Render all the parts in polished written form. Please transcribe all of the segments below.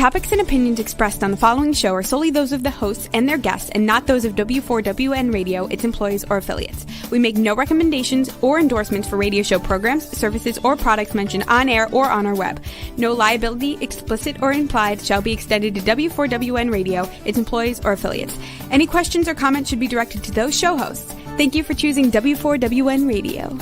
topics and opinions expressed on the following show are solely those of the hosts and their guests and not those of W4WN Radio, its employees, or affiliates. We make no recommendations or endorsements for radio show programs, services, or products mentioned on air or on our web. No liability, explicit or implied, shall be extended to W4WN Radio, its employees, or affiliates. Any questions or comments should be directed to those show hosts. Thank you for choosing W4WN Radio.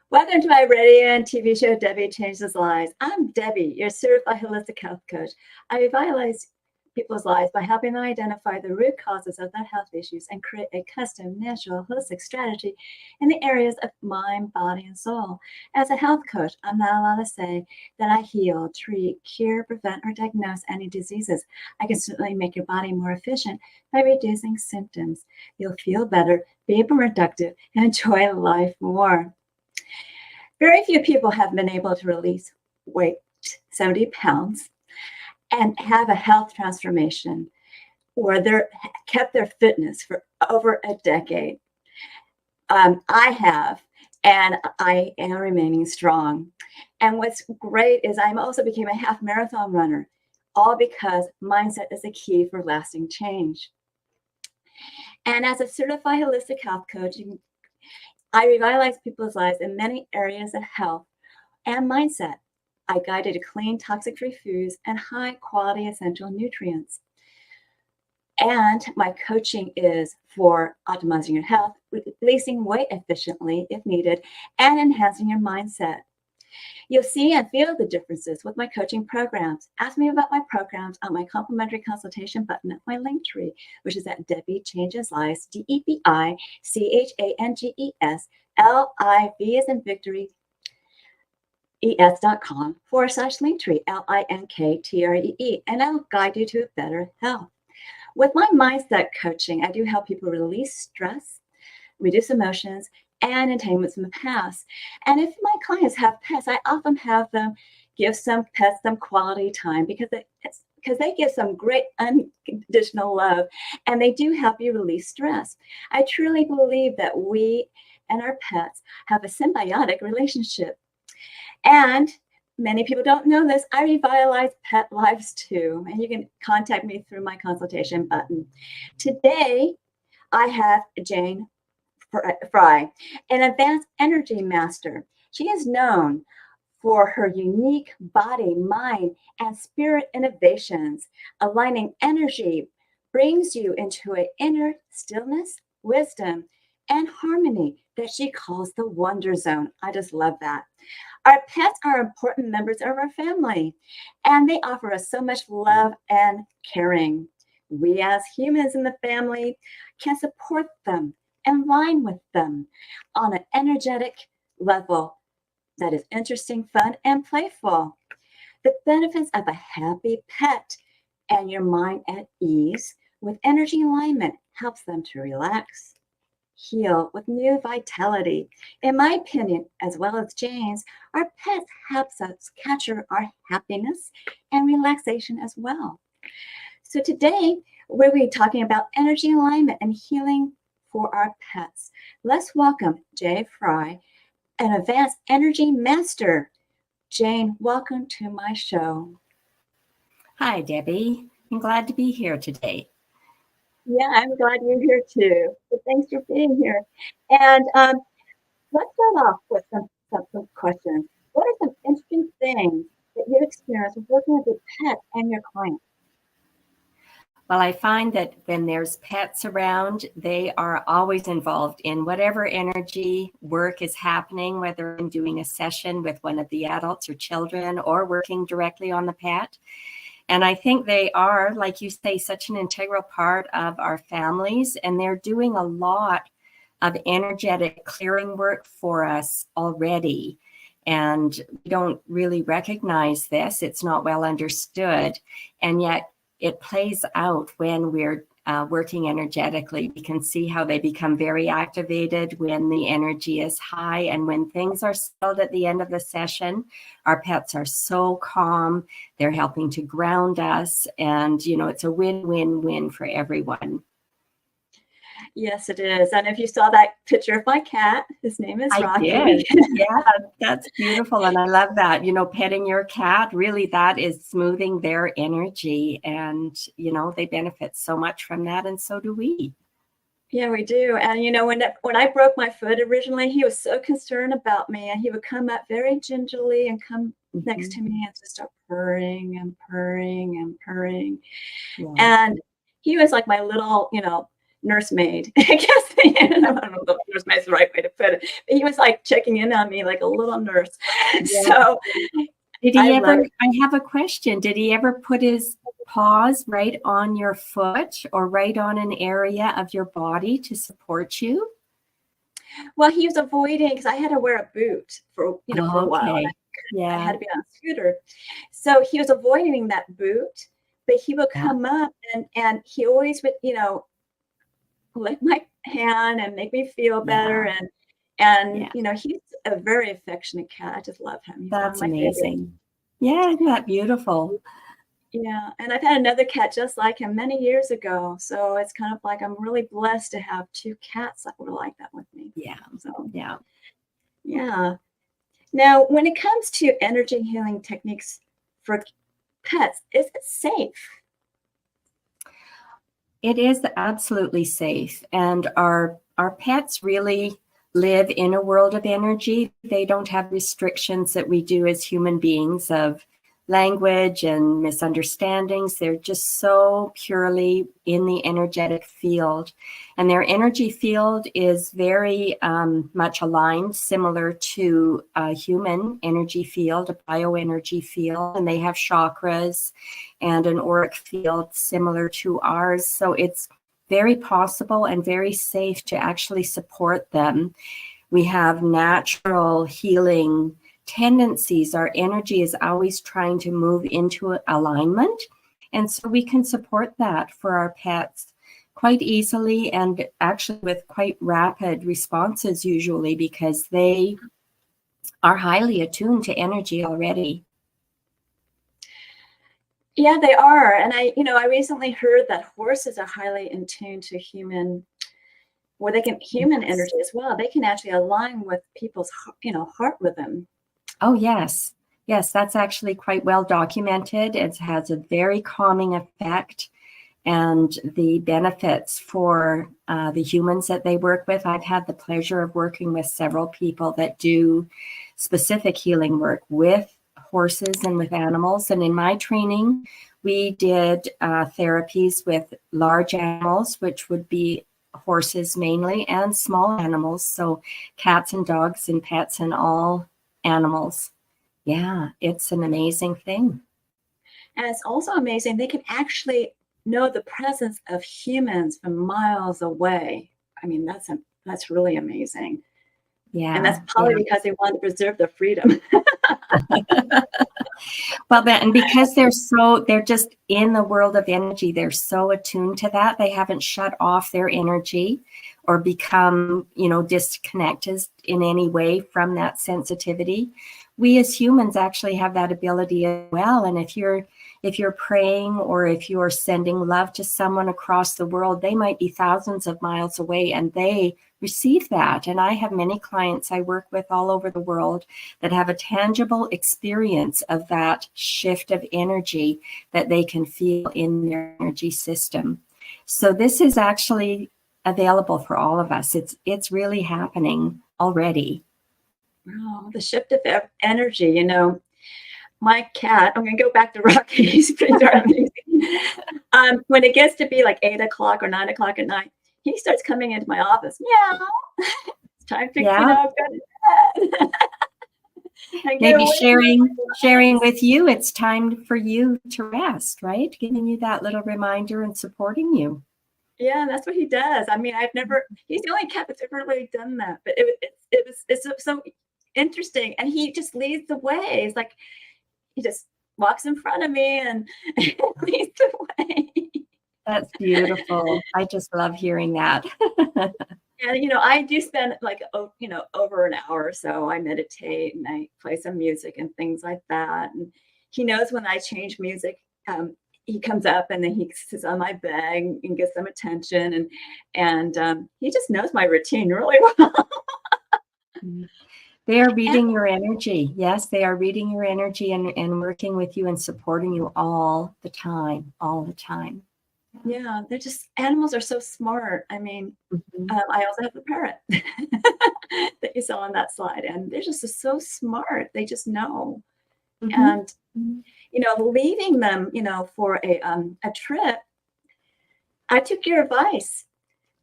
Welcome to my radio and TV show, Debi Changes Lives. I'm Debi, your certified holistic health coach. I revitalize people's lives by helping them identify the root causes of their health issues and create a custom, natural, holistic strategy in the areas of mind, body, and soul. As a health coach, I'm not allowed to say that I heal, treat, cure, prevent, or diagnose any diseases. I can certainly make your body more efficient by reducing symptoms. You'll feel better, be more productive, and enjoy life more. Very few people have been able to release weight, 70 pounds, and have a health transformation or they're kept their fitness for over a decade. I have, and I am remaining strong. And what's great is I also became a half marathon runner, all because mindset is a key for lasting change. And as a certified holistic health coach, I revitalize people's lives in many areas of health and mindset. I guide you to clean, toxic-free foods and high-quality essential nutrients. And my coaching is for optimizing your health, releasing weight efficiently if needed, and enhancing your mindset. You'll see and feel the differences with my coaching programs. Ask me about my programs on my complimentary consultation button at my link tree, which is at Debi Changes Lives, DebiChangesLives as in victory, es.com/linktree, LINKTREE, and I'll guide you to a better health. With my mindset coaching, I do help people release stress, reduce emotions, and entanglements from the past. And if my clients have pets, I often have them give some pets some quality time because they give some great unconditional love, and they do help you release stress. I truly believe that we and our pets have a symbiotic relationship. And many people don't know this. I revitalize pet lives too, and you can contact me through my consultation button. Today, I have Jane Frey, an advanced energy master. She is known for her unique body, mind, and spirit innovations. Aligning energy brings you into an inner stillness, wisdom, and harmony that she calls the Wonder Zone. I just love that. Our pets are important members of our family, and they offer us so much love and caring. We as humans in the family can support them and align with them on an energetic level that is interesting, fun, and playful. The benefits of a happy pet and your mind at ease with energy alignment helps them to relax, heal with new vitality. In my opinion, as well as Jane's, our pets helps us capture our happiness and relaxation as well. So today, we'll be talking about energy alignment and healing for our pets. Let's welcome Jane Frey, an advanced energy master. Jane, welcome to my show. Hi, Debi. I'm glad to be here today. Yeah, I'm glad you're here too. So thanks for being here. And let's start off with some questions. What are some interesting things that you experience working with a pet and your clients? Well, I find that when there's pets around, they are always involved in whatever energy work is happening, whether I'm doing a session with one of the adults or children or working directly on the pet. And I think they are, like you say, such an integral part of our families, and they're doing a lot of energetic clearing work for us already. And we don't really recognize this. It's not well understood. And yet it plays out when we're working energetically. We can see how they become very activated when the energy is high, and when things are settled at the end of the session, our pets are so calm. They're helping to ground us, and it's a win-win-win for everyone. Yes, it is. And if you saw that picture of my cat, his name is Rocky. I did. Yeah, that's beautiful. And I love that, petting your cat, really, that is smoothing their energy. And, they benefit so much from that. And so do we. Yeah, we do. And, when I broke my foot originally, he was so concerned about me. And he would come up very gingerly and come next to me and just start purring and purring and purring. Yeah. And he was like my little, nursemaid. I guess I don't know if nursemaid is the right way to put it. But he was like checking in on me like a little nurse. Yeah. So did he I have a question. Did he ever put his paws right on your foot or right on an area of your body to support you? Well, he was avoiding, because I had to wear a boot for for a while. I had to be on a scooter. So he was avoiding that boot, but he would come up and he always would, lick my hand and make me feel better. And he's a very affectionate cat. I just love him. He's That's amazing. Yeah, isn't that beautiful? Yeah, and I've had another cat just like him many years ago. So it's kind of like I'm really blessed to have two cats that were like that with me. Yeah. So yeah. Now, when it comes to energy healing techniques for pets, is it safe? It is absolutely safe. And our pets really live in a world of energy. They don't have restrictions that we do as human beings of language and misunderstandings. They're just so purely in the energetic field. And their energy field is very much aligned, similar to a human energy field, a bioenergy field. And they have chakras and an auric field similar to ours. So it's very possible and very safe to actually support them. We have natural healing tendencies. Our energy is always trying to move into alignment. And so we can support that for our pets quite easily and actually with quite rapid responses usually, because they are highly attuned to energy already. Yeah, they are. And I recently heard that horses are highly in tune to human energy as well. They can actually align with people's, heart rhythm. Oh, yes. Yes, that's actually quite well documented. It has a very calming effect, and the benefits for the humans that they work with. I've had the pleasure of working with several people that do specific healing work with horses and with animals. And in my training, we did therapies with large animals, which would be horses mainly, and small animals. So cats and dogs and pets and all animals. Yeah, it's an amazing thing. And it's also amazing. They can actually know the presence of humans from miles away. I mean, that's really amazing. Yeah. And that's probably because they want to preserve their freedom. Well, and because they're just in the world of energy, they're so attuned to that. They haven't shut off their energy or become, disconnected in any way from that sensitivity. We as humans actually have that ability as well. And if you're praying or if you're sending love to someone across the world, they might be thousands of miles away and they receive that. And I have many clients I work with all over the world that have a tangible experience of that shift of energy that they can feel in their energy system. So this is actually available for all of us. It's really happening already. Oh, the shift of energy, my cat, I'm going to go back to Rocky. He's pretty darn amazing. When it gets to be like 8 o'clock or 9 o'clock at night, he starts coming into my office. Meow. It's time to, go to bed. Maybe sharing with you, it's time for you to rest, right? Giving you that little reminder and supporting you. Yeah, that's what he does. I mean, he's the only cat that's ever really done that. But it's so interesting. And he just leads the way. It's like, he just walks in front of me and leads the way. That's beautiful. I just love hearing that. And, I do spend like, over an hour or so. I meditate and I play some music and things like that. And he knows when I change music, he comes up and then he sits on my bed and gets some attention. And he just knows my routine really well. They are reading your energy. Yes, they are reading your energy and working with you and supporting you all the time. Yeah, they're just, animals are so smart. I mean, I also have a parrot that you saw on that slide, and they're just so smart. They just know. And, leaving them, for a trip, I took your advice,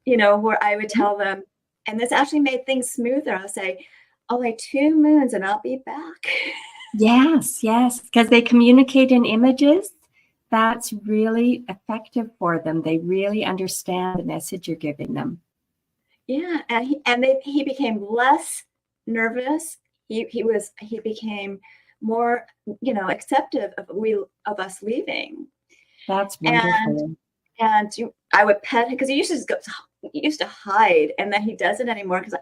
where I would tell them, and this actually made things smoother. I'll say, "Oh, like 2 moons and I'll be back." Yes, because they communicate in images. That's really effective for them. They really understand the message you're giving them. Yeah, and he became less nervous. He became more, acceptive of us leaving. That's wonderful. And I would pet him because he used to hide, and then he doesn't anymore because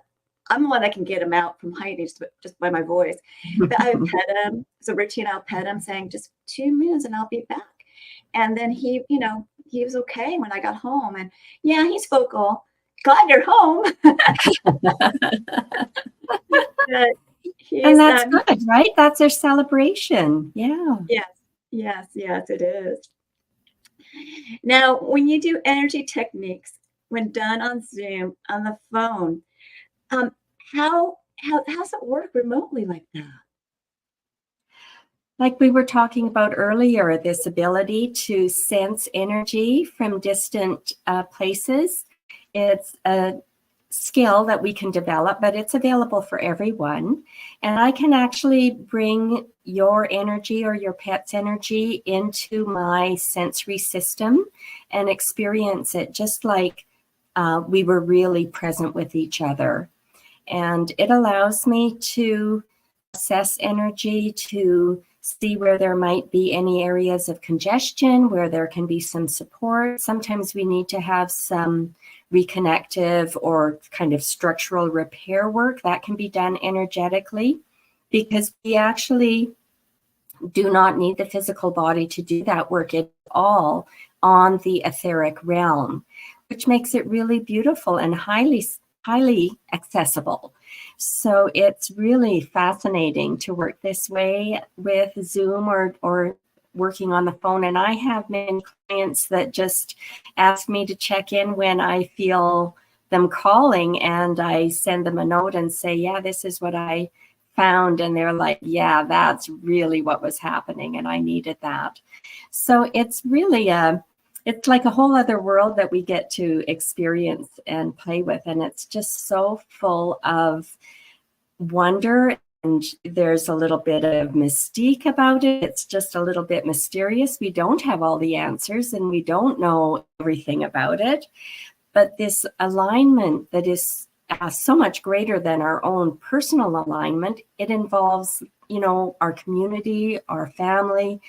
I'm the one that can get him out from hiding just by my voice. But I would pet him. It's a routine. I'll pet him, saying just 2 minutes and I'll be back. And then he was okay when I got home. And yeah, he's vocal. Glad you're home. And that's good, right? That's their celebration. Yeah. Yes, it is. Now, when you do energy techniques, when done on Zoom, on the phone, how's it work remotely like that? Like we were talking about earlier, this ability to sense energy from distant places. It's a skill that we can develop, but it's available for everyone. And I can actually bring your energy or your pet's energy into my sensory system and experience it just like we were really present with each other. And it allows me to assess energy, to see where there might be any areas of congestion, where there can be some support. Sometimes we need to have some reconnective or kind of structural repair work that can be done energetically, because we actually do not need the physical body to do that work. It's all on the etheric realm, which makes it really beautiful and highly accessible. So it's really fascinating to work this way with Zoom or working on the phone. And I have many clients that just ask me to check in when I feel them calling, and I send them a note and say, yeah, this is what I found. And they're like, yeah, that's really what was happening, and I needed that. So it's really it's like a whole other world that we get to experience and play with. And it's just so full of wonder. And there's a little bit of mystique about it. It's just a little bit mysterious. We don't have all the answers and we don't know everything about it. But this alignment that is so much greater than our own personal alignment, it involves, our community, our family,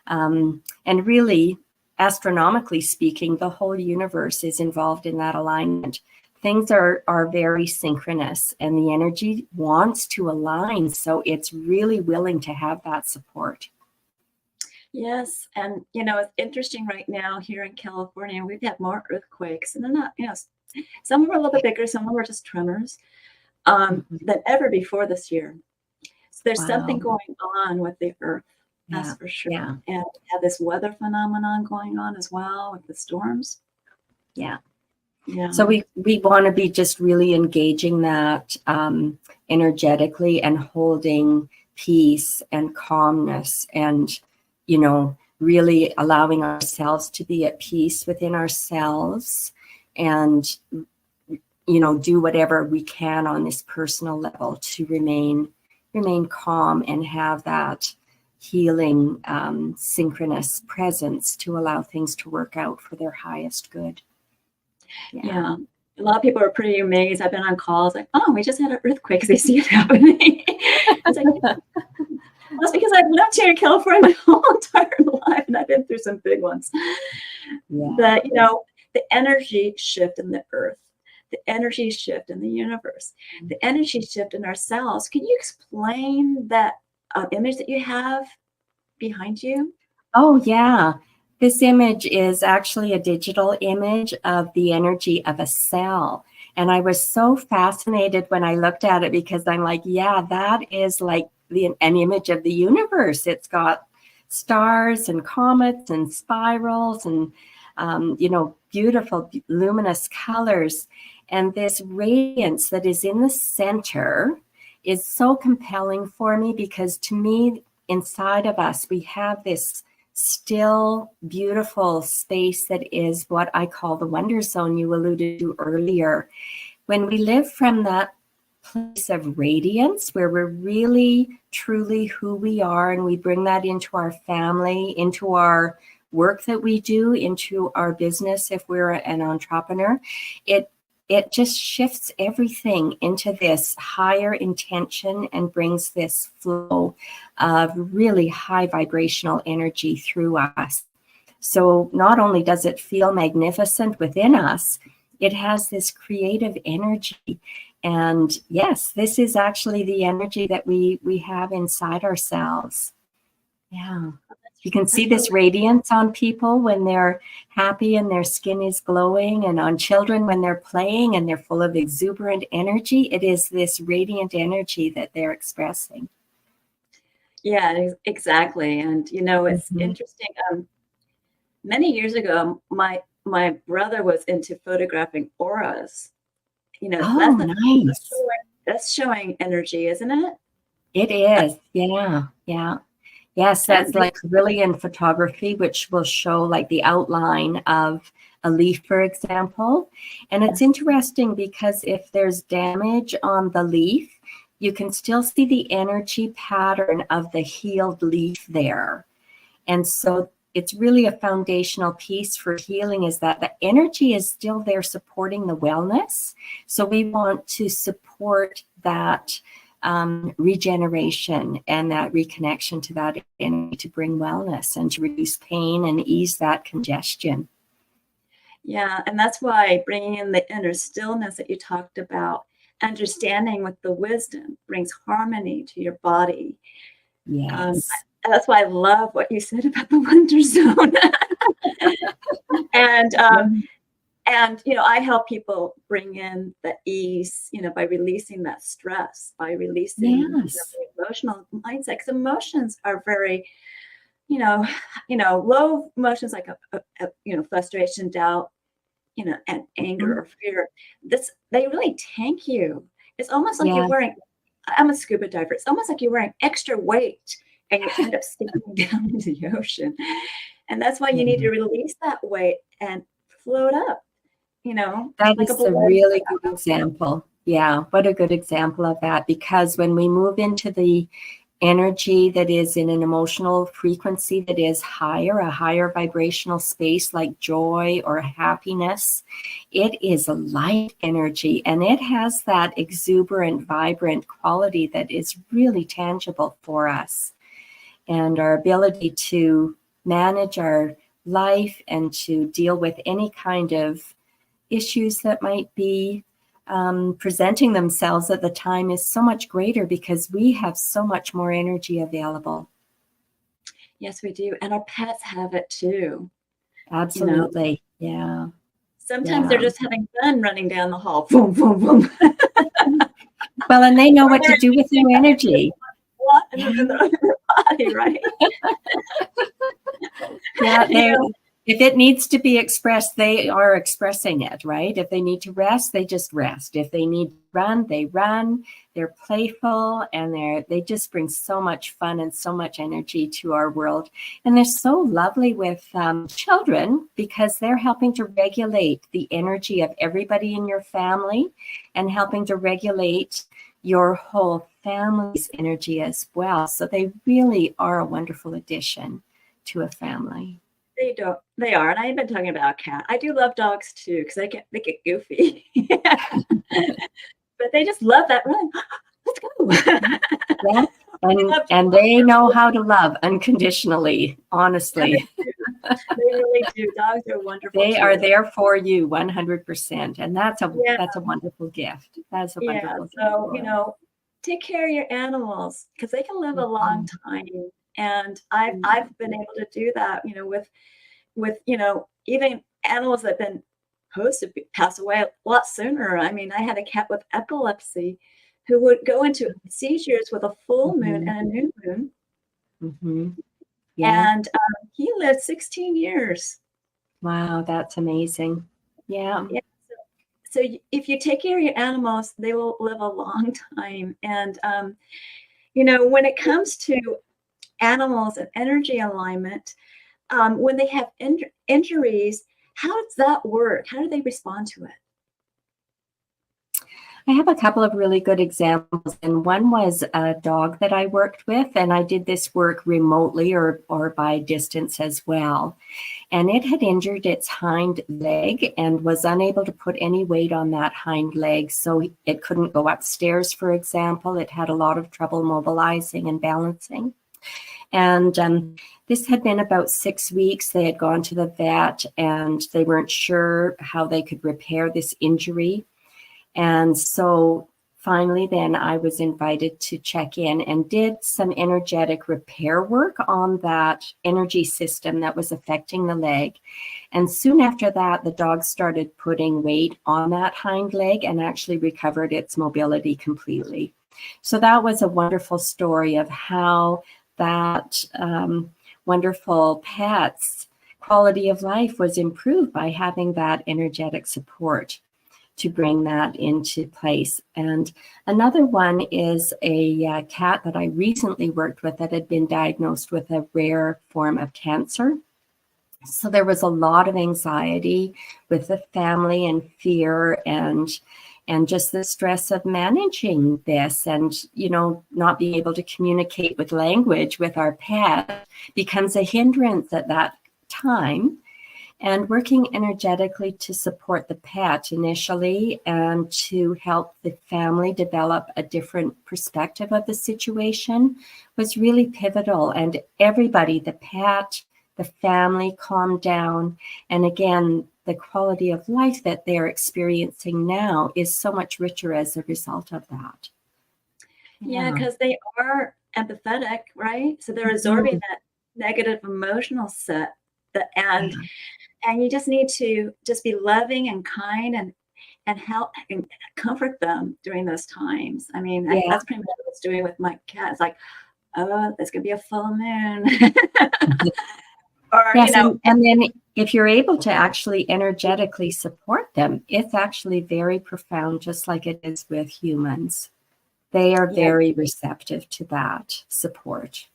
and really, astronomically speaking, the whole universe is involved in that alignment. Things are very synchronous, and the energy wants to align, so it's really willing to have that support. Yes, and it's interesting right now here in California. We've had more earthquakes, and they're not, some were a little bit bigger, some were just tremors, than ever before this year. So there's something going on with the earth. That's for sure. Yeah. And we have this weather phenomenon going on as well with the storms. Yeah. So we want to be just really engaging that energetically and holding peace and calmness and, really allowing ourselves to be at peace within ourselves and, do whatever we can on this personal level to remain calm and have that healing, synchronous presence to allow things to work out for their highest good. Yeah. A lot of people are pretty amazed. I've been on calls like, oh, we just had an earthquake because they see it happening. It's like, That's because I've lived here in California my whole entire life, and I've been through some big ones. Yeah. But, the energy shift in the earth, the energy shift in the universe, the energy shift in ourselves. Can you explain that image that you have behind you? Oh, yeah. This image is actually a digital image of the energy of a cell. And I was so fascinated when I looked at it because I'm like, yeah, that is like an image of the universe. It's got stars and comets and spirals and, beautiful luminous colors. And this radiance that is in the center is so compelling for me because to me, inside of us, we have this still beautiful space that is what I call the wonder zone you alluded to earlier. When we live from that place of radiance where we're really truly who we are and we bring that into our family, into our work that we do, into our business if we're an entrepreneur, it just shifts everything into this higher intention and brings this flow of really high vibrational energy through us. So not only does it feel magnificent within us, it has this creative energy. And yes, this is actually the energy that we have inside ourselves. Yeah. You can see this radiance on people when they're happy and their skin is glowing, and on children when they're playing and they're full of exuberant energy. It is this radiant energy that they're expressing. Yeah, exactly. And, it's interesting. Many years ago, my brother was into photographing auras. Nice. That's showing energy, isn't it? It is. Yeah. Yeah. Yes, that's like really in photography, which will show like the outline of a leaf, for example. And it's interesting because if there's damage on the leaf, you can still see the energy pattern of the healed leaf there. And so it's really a foundational piece for healing is that the energy is still there supporting the wellness. So we want to support that regeneration and that reconnection to that energy to bring wellness and to reduce pain and ease that congestion. Yeah, and that's why bringing in the inner stillness that you talked about, understanding with the wisdom brings harmony to your body. Yes. That's why I love what you said about the wonder zone. And I help people bring in the ease, by releasing that stress, by releasing the emotional mindset. Because emotions are very, low emotions like frustration, doubt, and anger or fear. They really tank you. It's almost like you're wearing. I'm a scuba diver. It's almost like you're wearing extra weight, and you end up sinking down into the ocean. And that's why you need to release that weight and float up. That is a really good example. Yeah, what a good example of that. Because when we move into the energy that is in an emotional frequency that is higher, a higher vibrational space like joy or happiness, it is a light energy and it has that exuberant, vibrant quality that is really tangible for us. And our ability to manage our life and to deal with any kind of issues that might be presenting themselves at the time is so much greater because we have so much more energy available. Yes, we do. And our pets have it too. Absolutely. Yeah. Sometimes they're just having fun running down the hall. Boom, boom, boom. Well, and they know what to do with their energy. In their body, right? Yeah, if it needs to be expressed, they are expressing it, right? If they need to rest, they just rest. If they need to run, they run. They're playful and they just bring so much fun and so much energy to our world. And they're so lovely with children because they're helping to regulate the energy of everybody in your family and helping to regulate your whole family's energy as well. So they really are a wonderful addition to a family. They are. And I've been talking about a cat. I do love dogs too, because they get goofy. But they just love that run. Let's go. Yeah. And they know how to love unconditionally, honestly. They really do. Dogs are wonderful. They too. are there for you 100%. And that's a wonderful gift. That's a wonderful gift. So, take care of your animals because they can live a long time. And I've been able to do that, with even animals that have been supposed to pass away a lot sooner. I mean, I had a cat with epilepsy who would go into seizures with a full moon and a new moon. Yeah. And he lived 16 years. Wow, that's amazing. Yeah. So if you take care of your animals, they will live a long time. And, when it comes to animals and energy alignment, when they have injuries, how does that work? How do they respond to it? I have a couple of really good examples, and one was a dog that I worked with, and I did this work remotely or by distance as well. And it had injured its hind leg and was unable to put any weight on that hind leg, so it couldn't go upstairs, for example. It had a lot of trouble mobilizing and balancing. And this had been about 6 weeks. They had gone to the vet, and they weren't sure how they could repair this injury. And so finally, then I was invited to check in and did some energetic repair work on that energy system that was affecting the leg. And soon after that, the dog started putting weight on that hind leg and actually recovered its mobility completely. So that was a wonderful story of how that wonderful pet's quality of life was improved by having that energetic support to bring that into place. And another one is a cat that I recently worked with that had been diagnosed with a rare form of cancer. So there was a lot of anxiety with the family and fear and just the stress of managing this and, not being able to communicate with language with our pet becomes a hindrance at that time. And working energetically to support the pet initially and to help the family develop a different perspective of the situation was really pivotal. And everybody, the pet, the family, calmed down. And again, the quality of life that they're experiencing now is so much richer as a result of that. Yeah, because they are empathetic, right? So they're absorbing that negative emotional set, and you just need to just be loving and kind and help and comfort them during those times. I mean, that's pretty much what I was doing with my cat. It's like, oh, there's gonna be a full moon. And then if you're able to actually energetically support them, it's actually very profound, just like it is with humans. They are very receptive to that support.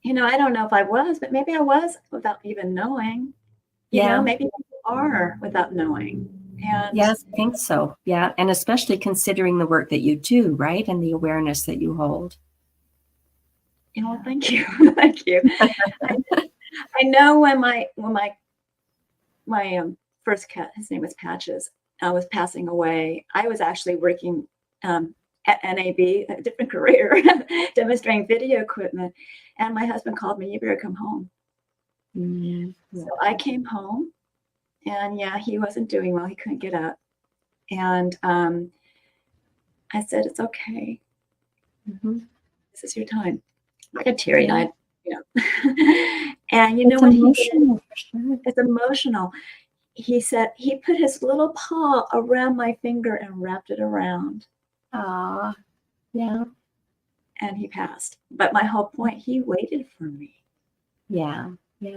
I don't know if I was, but maybe I was without even knowing. Maybe people are without knowing. And yes, I think so. Yeah. And especially considering the work that you do, right? And the awareness that you hold. Thank you. Thank you. I know when my first cat, his name was Patches, was passing away, I was actually working at NAB, a different career, demonstrating video equipment. And my husband called me, you better come home. So I came home, and he wasn't doing well. He couldn't get up. And I said, it's okay. This is your time. I got teary-eyed, And it's what emotional, for sure. It's emotional. He said he put his little paw around my finger and wrapped it around. Ah, yeah. And he passed. But my whole point, he waited for me. Yeah. He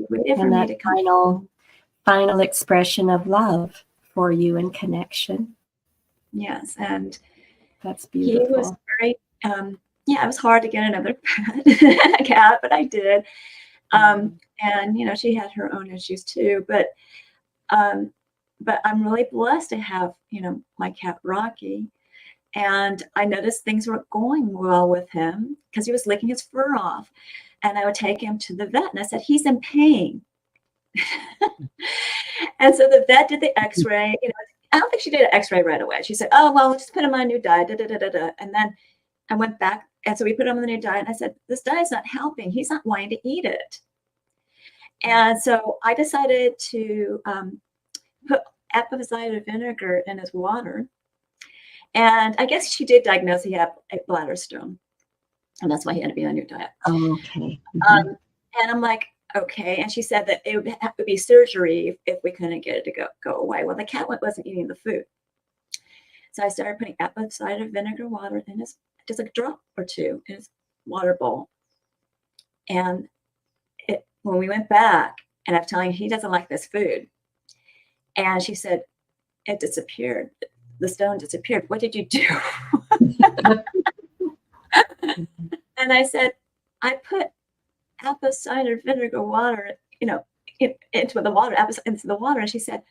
waited for me to come. Final expression of love for you and connection. Yes, and that's beautiful. He was very, it was hard to get another cat, but I did. And she had her own issues too. But I'm really blessed to have my cat Rocky. And I noticed things weren't going well with him because he was licking his fur off. And I would take him to the vet, and I said, he's in pain. And so the vet did the x-ray. I don't think she did an x-ray right away. She said, oh, well, let's just put him on a new diet. And then I went back And so we put him on the new diet. And I said, this diet's not helping. He's not wanting to eat it. And so I decided to put apple cider vinegar in his water. And I guess she did diagnose he had a bladder stone. And that's why he had to be on a new diet. Oh, okay. And I'm like, okay. And she said that it would have to be surgery if we couldn't get it to go away. Well, the cat wasn't eating the food. So I started putting apple cider vinegar water in his, just a drop or two in his water bowl. And when we went back, and I'm telling you, he doesn't like this food. And she said, it disappeared. The stone disappeared. What did you do? And I said, I put apple cider vinegar water, into the water, into the water. And she said,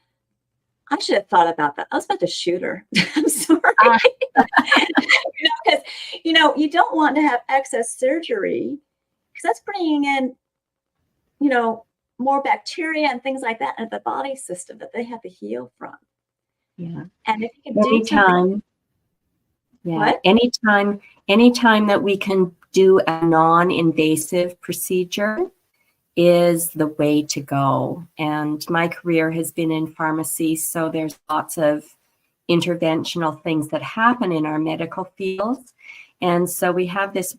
I should have thought about that. I was about to shoot her. I'm sorry. Because, you don't want to have excess surgery because that's bringing in, more bacteria and things like that into the body system that they have to heal from. Yeah. And if you can do something. Yeah. Anytime that we can do a non-invasive procedure is the way to go. And my career has been in pharmacy, so there's lots of interventional things that happen in our medical fields. And so we have this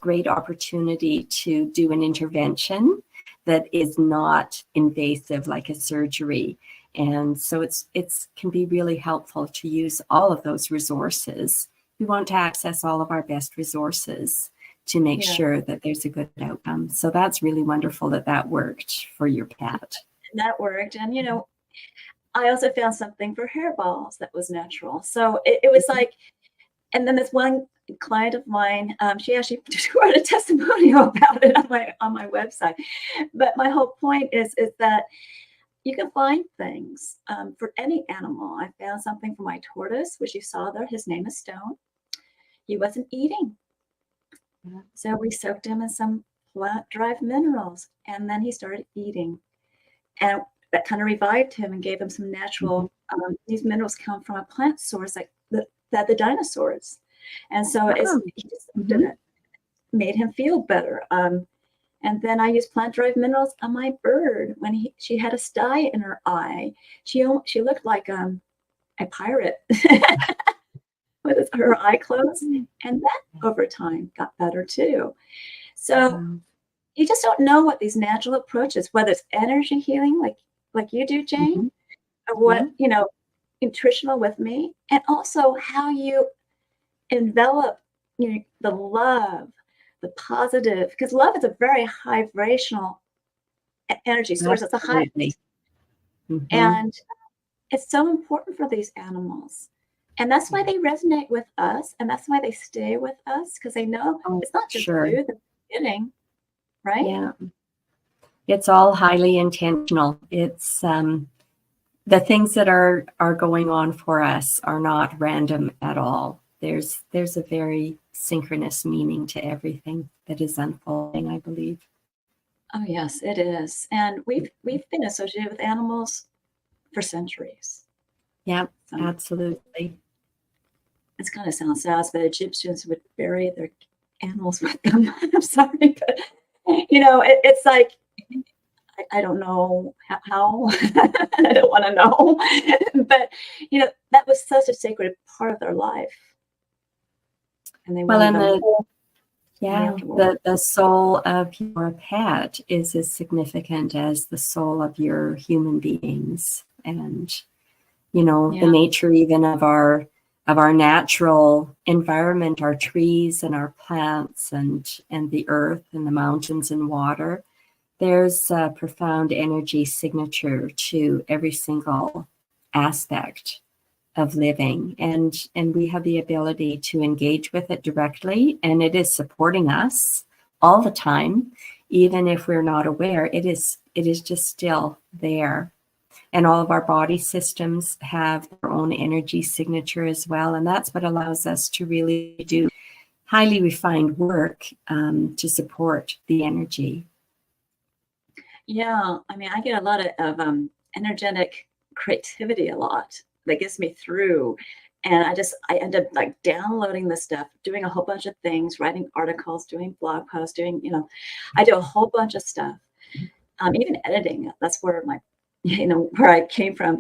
great opportunity to do an intervention that is not invasive like a surgery. And so it can be really helpful to use all of those resources. We want to access all of our best resources to make sure that there's a good outcome. So that's really wonderful that worked for your pet. That worked. And, I also found something for hairballs that was natural. So it was like, and then this one client of mine, she actually wrote a testimonial about it on my website. But my whole point is that you can find things for any animal. I found something for my tortoise, which you saw there. His name is Stone. He wasn't eating. So we soaked him in some plant-derived minerals, and then he started eating. And that kind of revived him and gave him some natural, these minerals come from a plant source like the dinosaurs. And so he just made him feel better. And then I used plant-derived minerals on my bird. When she had a sty in her eye, she looked like a pirate with her eye closed. And that over time got better too. So you just don't know what these natural approaches, whether it's energy healing like you do, Jane, or what, nutritional with me, and also how you envelop the love, the positive, because love is a very high vibrational energy source. It's a high, and it's so important for these animals, and that's why they resonate with us, and that's why they stay with us, because they know it's not just food that they're getting, right? Yeah, it's all highly intentional. It's the things that are going on for us are not random at all. There's a very synchronous meaning to everything that is unfolding, I believe. Oh yes, it is. And we've been associated with animals for centuries. Yeah, absolutely. It's kind of sounds sad, but Egyptians would bury their animals with them. I'm sorry, but it's like I don't know how. I don't want to know, but that was such a sacred part of their life. And they the soul of your pet is as significant as the soul of your human beings, and the nature even of our natural environment, our trees and our plants and the earth and the mountains and water. There's a profound energy signature to every single aspect of living, and we have the ability to engage with it directly, and it is supporting us all the time, even if we're not aware. It is just still there, and all of our body systems have their own energy signature as well, and that's what allows us to really do highly refined work to support the energy. Yeah, I mean, I get a lot of energetic creativity a lot that gets me through And I ended up like downloading this stuff, doing a whole bunch of things, writing articles, doing blog posts, doing, I do a whole bunch of stuff. Even editing. That's where where I came from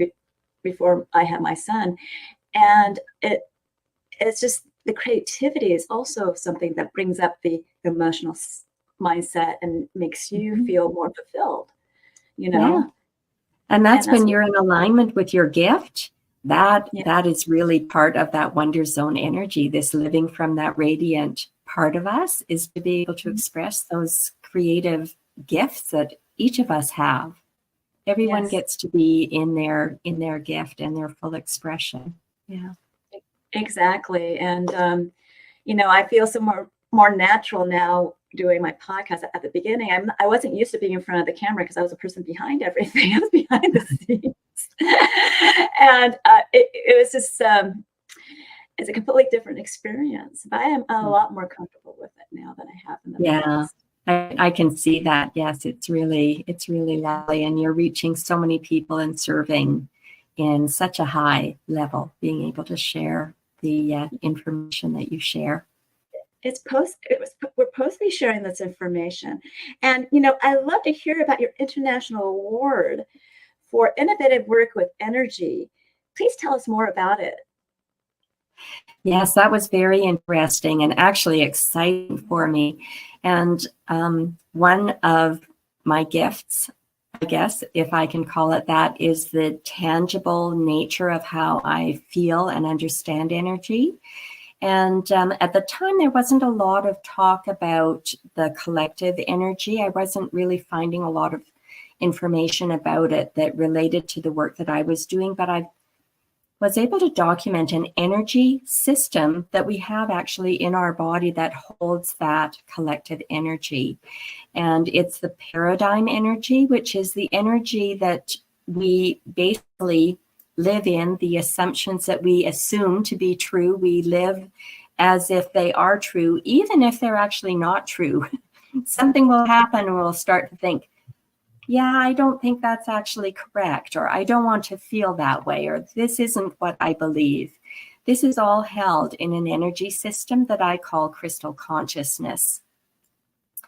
before I had my son. And it's just, the creativity is also something that brings up the emotional mindset and makes you feel more fulfilled, Yeah. And that's when you're in alignment with your gift. That is really part of that Wonder Zone energy. This living from that radiant part of us is to be able to express those creative gifts that each of us have. Everyone gets to be in their gift and their full expression. Yeah. Exactly. And I feel so more natural now doing my podcast. At the beginning, I wasn't used to being in front of the camera because I was a person behind everything. I was behind the scenes. And it was just it's a completely different experience. But I am a lot more comfortable with it now than I have in the past. I can see that. Yes, it's really lovely. And you're reaching so many people and serving in such a high level, being able to share the information that you share. We're supposed to be sharing this information. And, I love to hear about your international award for innovative work with energy. Please tell us more about it. Yes, that was very interesting and actually exciting for me. And one of my gifts, I guess, if I can call it that, is the tangible nature of how I feel and understand energy. And at the time, there wasn't a lot of talk about the collective energy. I wasn't really finding a lot of information about it that related to the work that I was doing, but I was able to document an energy system that we have actually in our body that holds that collective energy. And it's the paradigm energy, which is the energy that we basically live in, the assumptions that we assume to be true. We live as if they are true, even if they're actually not true. Something will happen and we'll start to think, yeah, I don't think that's actually correct, or I don't want to feel that way, or this isn't what I believe. This is all held in an energy system that I call crystal consciousness.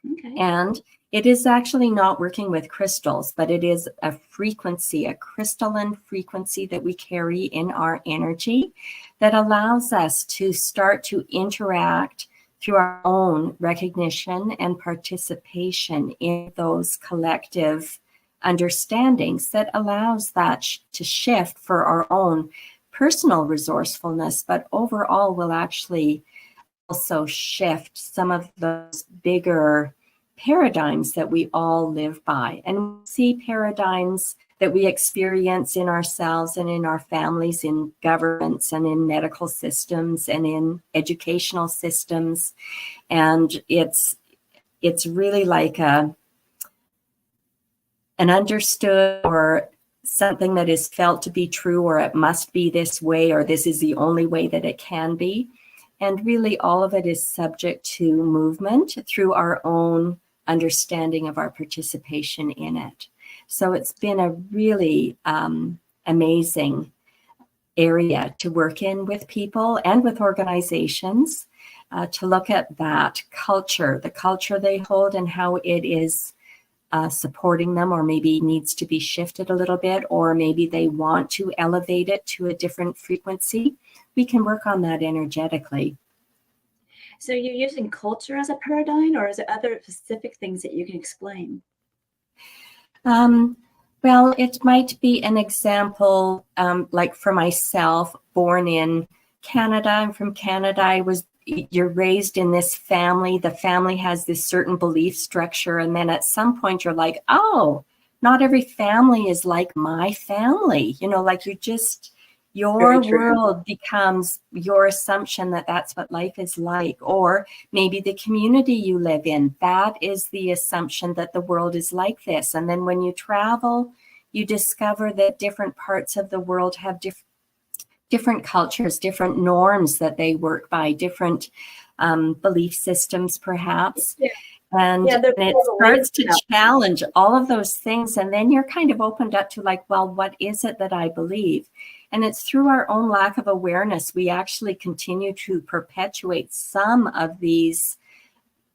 Okay. And it is actually not working with crystals, but it is a frequency, a crystalline frequency that we carry in our energy that allows us to start to interact through our own recognition and participation in those collective understandings that allows that to shift for our own personal resourcefulness, but overall will actually also shift some of those bigger paradigms that we all live by. And we see paradigms that we experience in ourselves and in our families, in governments and in medical systems and in educational systems. And it's really like an understood or something that is felt to be true, or it must be this way, or this is the only way that it can be. And really all of it is subject to movement through our own understanding of our participation in it. So it's been a really amazing area to work in with people and with organizations, to look at that culture, the culture they hold and how it is supporting them, or maybe needs to be shifted a little bit, or maybe they want to elevate it to a different frequency. We can work on that energetically. So you're using culture as a paradigm, or is there other specific things that you can explain? Well, it might be an example, like for myself, born in Canada. I'm from Canada. You're raised in this family. The family has this certain belief structure. And then at some point you're like, oh, not every family is like my family. Like your world becomes your assumption that that's what life is like. Or maybe the community you live in, that is the assumption that the world is like this. And then when you travel, you discover that different parts of the world have different cultures, different norms that they work by, different belief systems, perhaps. Yeah. And it starts to challenge all of those things. And then you're kind of opened up to like, well, what is it that I believe? And it's through our own lack of awareness, we actually continue to perpetuate some of these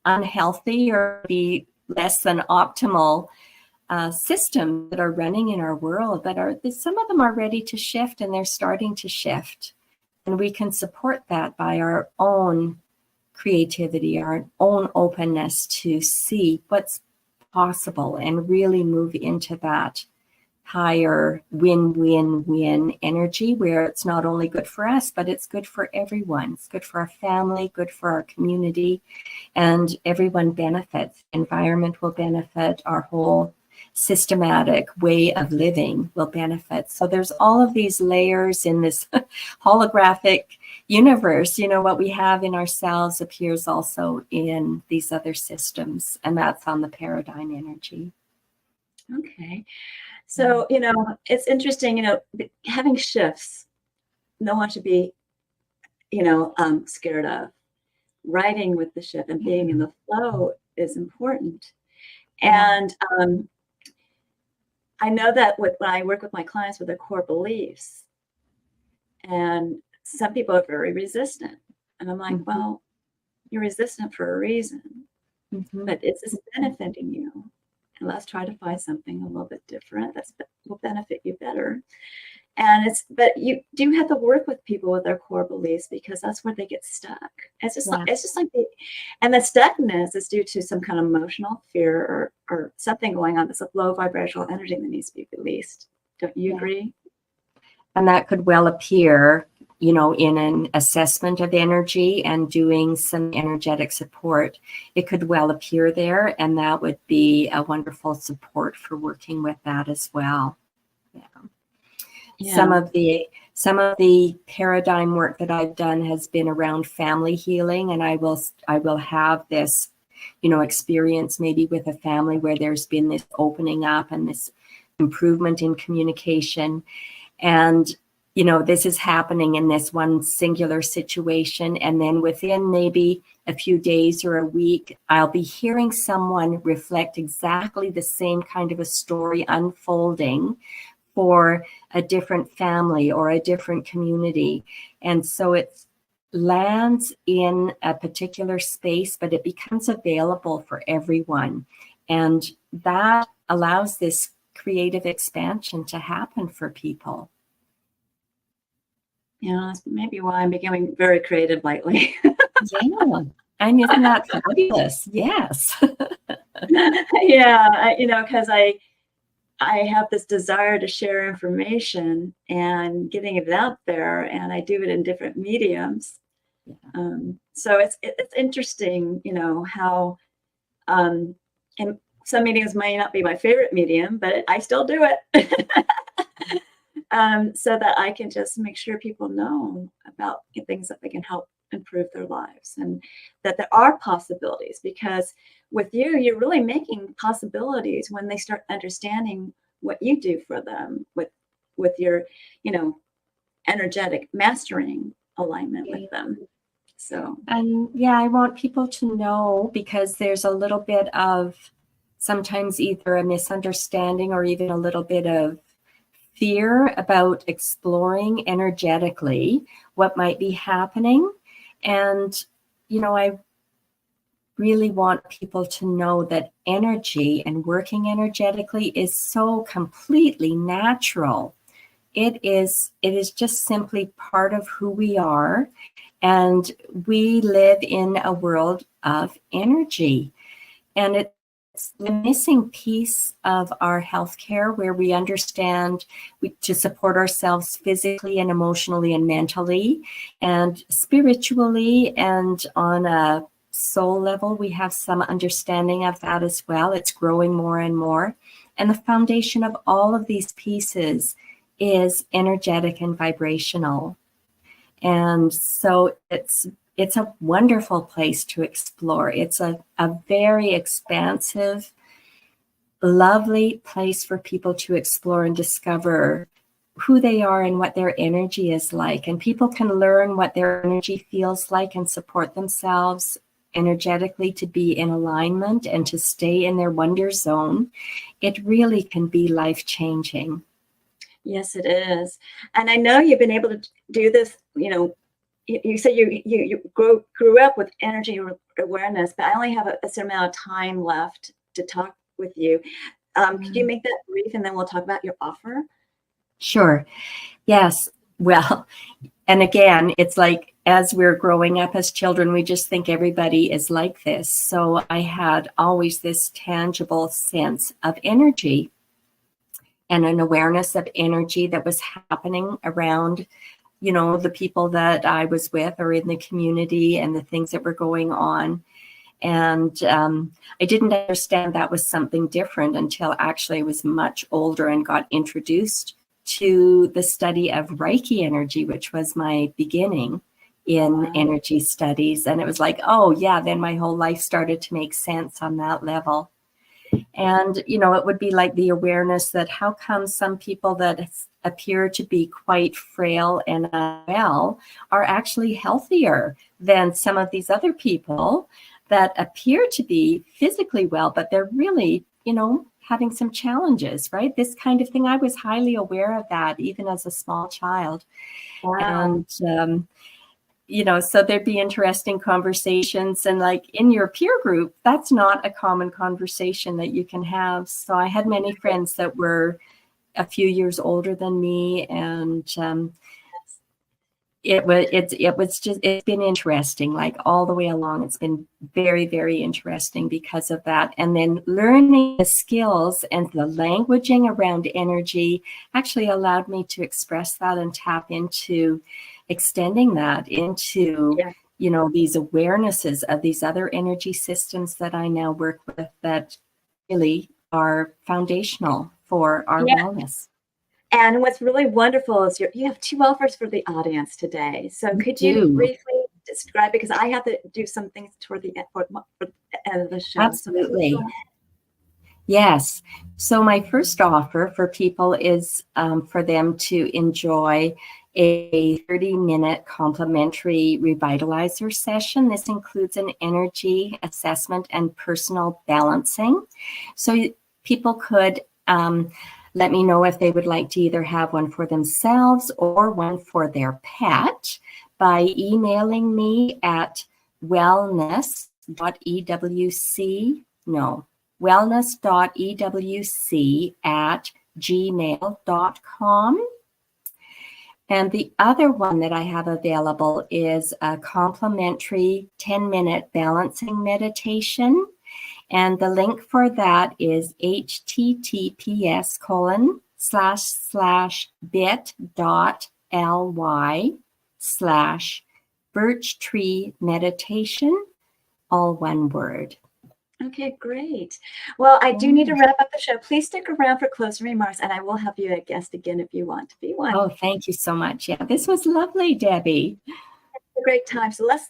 unhealthy or be less than optimal systems that are running in our world, some of them are ready to shift, and they're starting to shift. And we can support that by our own creativity, our own openness to see what's possible and really move into that higher win-win-win energy where it's not only good for us, but it's good for everyone. It's good for our family, good for our community, and everyone benefits. Environment will benefit, our whole systematic way of living will benefit. So there's all of these layers in this holographic universe. You know, what we have in ourselves appears also in these other systems, and that's on the paradigm energy. Okay. So, you know, it's interesting, you know, having shifts, no one should be, you know, scared of. Riding with the ship and being in the flow is important. And I know that when I work with my clients with their core beliefs, and some people are very resistant. And I'm like, well, you're resistant for a reason, but is this benefiting you? And let's try to find something a little bit different that will benefit you better. And but you do have to work with people with their core beliefs, because that's where they get stuck. It's just like, and the stuckness is due to some kind of emotional fear or something going on. That's a low vibrational energy that needs to be released. Don't you agree? And that could well appear, you know, in an assessment of energy and doing some energetic support. It could well appear there, and that would be a wonderful support for working with that as well. Some of the paradigm work that I've done has been around family healing, and I will have this, you know, experience maybe with a family where there's been this opening up and this improvement in communication. And, you know, this is happening in this one singular situation. And then within maybe a few days or a week, I'll be hearing someone reflect exactly the same kind of a story unfolding for a different family or a different community. And so it lands in a particular space, but it becomes available for everyone. And that allows this creative expansion to happen for people. Yeah, that's maybe why I'm becoming very creative lately. Yeah. And isn't that fabulous? Yes. Yeah, you know, because I have this desire to share information and getting it out there, and I do it in different mediums. So it's interesting, you know, how and some mediums may not be my favorite medium, but I still do it. So that I can just make sure people know about things that they can help improve their lives, and that there are possibilities, because with you, you're really making possibilities when they start understanding what you do for them with your, you know, energetic mastering alignment with them. So, and yeah, I want people to know, because there's a little bit of sometimes either a misunderstanding or even a little bit of fear about exploring energetically what might be happening. And, you know, I really want people to know that energy and working energetically is so completely natural. It is just simply part of who we are. And we live in a world of energy. And it's the missing piece of our healthcare, where we understand to support ourselves physically and emotionally and mentally and spiritually, and on a soul level, we have some understanding of that as well. It's growing more and more. And the foundation of all of these pieces is energetic and vibrational. And so it's a wonderful place to explore. It's a very expansive, lovely place for people to explore and discover who they are and what their energy is like. And people can learn what their energy feels like and support themselves energetically to be in alignment and to stay in their wonder zone. It really can be life-changing. Yes, it is. And I know you've been able to do this, you said you grew up with energy awareness, but I only have a certain amount of time left to talk with you. Could you make that brief, and then we'll talk about your offer? Sure. Yes. Well, and again, it's like as we're growing up as children, we just think everybody is like this. So I had always this tangible sense of energy and an awareness of energy that was happening around, the people that I was with or in the community and the things that were going on. And I didn't understand that was something different until actually I was much older and got introduced to the study of Reiki energy, which was my beginning in energy studies. And it was like, oh yeah, then my whole life started to make sense on that level. And, it would be like the awareness that how come some people that appear to be quite frail and unwell are actually healthier than some of these other people that appear to be physically well, but they're really, having some challenges, right? This kind of thing. I was highly aware of that even as a small child. Wow. And, so there'd be interesting conversations, and like in your peer group, that's not a common conversation that you can have. So I had many friends that were a few years older than me, and it's been interesting, like all the way along. It's been very, very interesting because of that. And then learning the skills and the languaging around energy actually allowed me to express that and tap into extending that into, these awarenesses of these other energy systems that I now work with that really are foundational for our wellness. And what's really wonderful is you have two offers for the audience today. So could you briefly describe, because I have to do some things toward the end of the show. Absolutely. Yes. So my first offer for people is for them to enjoy a 30-minute complimentary revitalizer session. This includes an energy assessment and personal balancing. So people could let me know if they would like to either have one for themselves or one for their pet by emailing me at wellness.ewc@gmail.com. And the other one that I have available is a complimentary 10-minute balancing meditation. And the link for that is https://bit.ly/birch tree meditation, all one word. Okay, great. Well, I do need to wrap up the show. Please stick around for closing remarks, and I will have you a guest again if you want to be one. Oh, thank you so much. Yeah, this was lovely, Debbie. A great time. So let's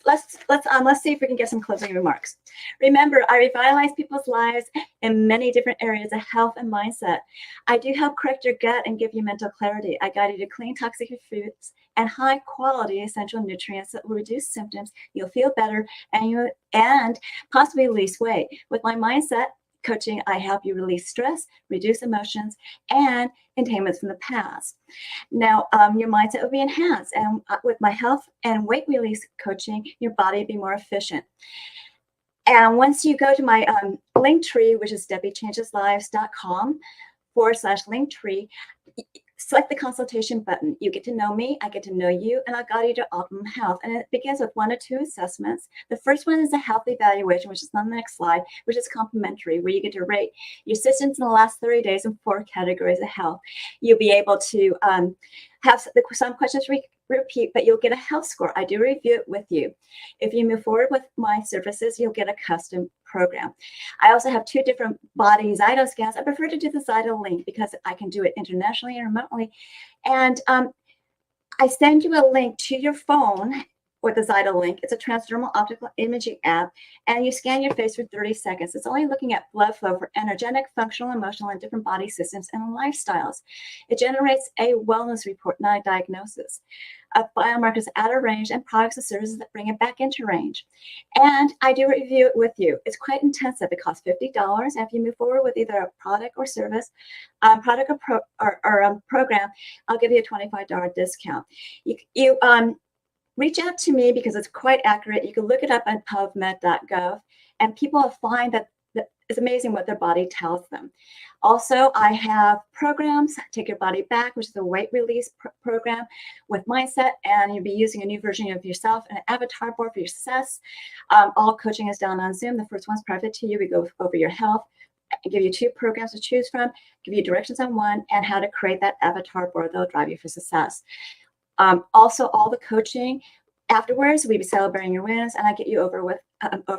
see if we can get some closing remarks. Remember, I revitalize people's lives in many different areas of health and mindset. I do help correct your gut and give you mental clarity. I guide you to clean toxic foods and high quality essential nutrients that will reduce symptoms. You'll feel better and possibly lose weight. With my mindset coaching, I help you release stress, reduce emotions, and entanglements from the past. Now, your mindset will be enhanced, and with my health and weight release coaching, your body will be more efficient. And once you go to my link tree, which is debbichangeslives.com/linktree, select the consultation button. You get to know me, I get to know you, and I'll guide you to optimum health. And it begins with 1 or 2 assessments. The first one is a health evaluation, which is on the next slide, which is complimentary, where you get to rate your systems in the last 30 days in 4 categories of health. You'll be able to have some questions repeat, but you'll get a health score. I do review it with you. If you move forward with my services, you'll get a custom program. I also have 2 different body Zyto scans. I prefer to do the Zyto link because I can do it internationally and remotely. And I send you a link to your phone with the Zyto link. It's a transdermal optical imaging app, and you scan your face for 30 seconds. It's only looking at blood flow for energetic, functional, emotional, and different body systems and lifestyles. It generates a wellness report, not a diagnosis. of biomarkers out of range and products and services that bring it back into range. And I do review it with you. It's quite intensive. It costs $50. And if you move forward with either a product or service, product or program, I'll give you a $25 discount. You reach out to me because it's quite accurate. You can look it up on pubmed.gov, and people find that it's amazing what their body tells them. Also, I have programs, Take Your Body Back, which is a weight release program with mindset, and you'll be using a new version of yourself and an avatar board for your success. All coaching is done on Zoom. The first one's private to you. We go over your health. I give you 2 programs to choose from, give you directions on one, and how to create that avatar board that'll drive you for success. Also, all the coaching afterwards, we be celebrating your wins, and I get you over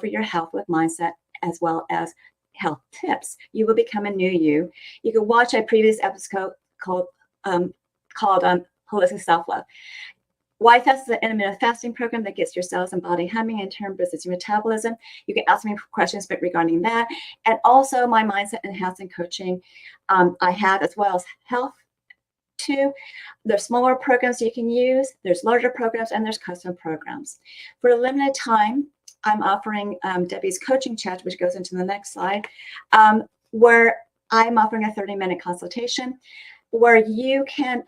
your health with mindset as well as health tips. You will become a new you. You can watch a previous episode called Holistic Self-Love. Why Fast is an intermittent fasting program that gets your cells and body humming, in turn boosts your metabolism. You can ask me questions regarding that. And also my mindset enhancing coaching I have, as well as health too. There's smaller programs you can use, there's larger programs, and there's custom programs. For a limited time, I'm offering Debbie's coaching chat, which goes into the next slide, where I'm offering a 30-minute consultation where you can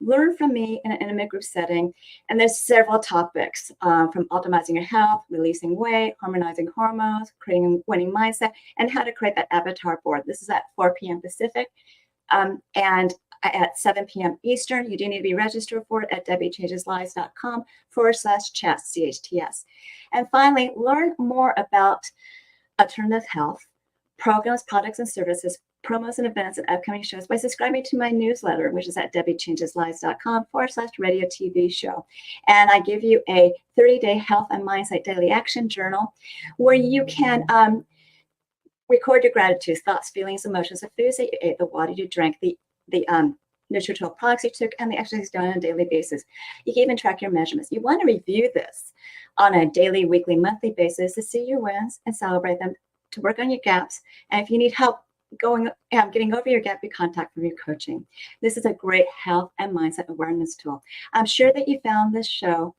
learn from me in an intimate group setting. And there's several topics from optimizing your health, releasing weight, harmonizing hormones, creating a winning mindset, and how to create that avatar board. This is at 4 p.m. Pacific and at 7 p.m. Eastern. You do need to be registered for it at debiechangeslives.com/chat, CHTS. And finally, learn more about alternative health, programs, products, and services, promos and events, and upcoming shows by subscribing to my newsletter, which is at debiechangeslives.com/radio TV show. And I give you a 30-day health and mindset daily action journal where you can record your gratitudes, thoughts, feelings, emotions, the foods that you ate, the water you drank, the nutritional products you took, and the exercise done on a daily basis. You can even track your measurements. You want to review this on a daily, weekly, monthly basis to see your wins and celebrate them, to work on your gaps. And if you need help getting over your gap, you contact me for coaching. This is a great health and mindset awareness tool. I'm sure that you found this show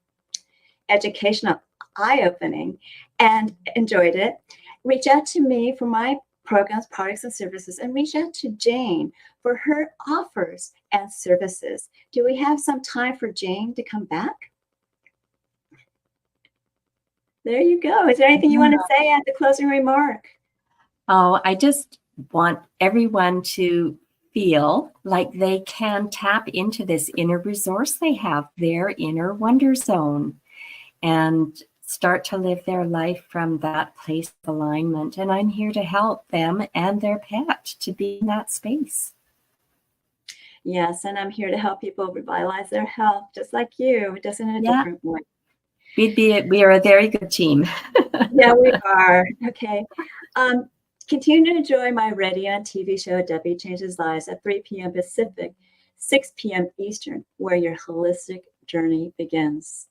educational, eye-opening, and enjoyed it. Reach out to me for my programs, products, and services, and reach out to Jane for her offers and services. Do we have some time for Jane to come back? There you go. Is there anything you want to say at the closing remark? Oh, I just want everyone to feel like they can tap into this inner resource they have, their inner wonder zone, and start to live their life from that place of alignment. And I'm here to help them and their pet to be in that space. Yes, and I'm here to help people revitalize their health, just like you, just in a different way. We are a very good team. Yeah, we are. Okay. Continue to enjoy my radio and TV show, Debbie Changes Lives, at 3 p.m. Pacific, 6 p.m. Eastern, where your holistic journey begins.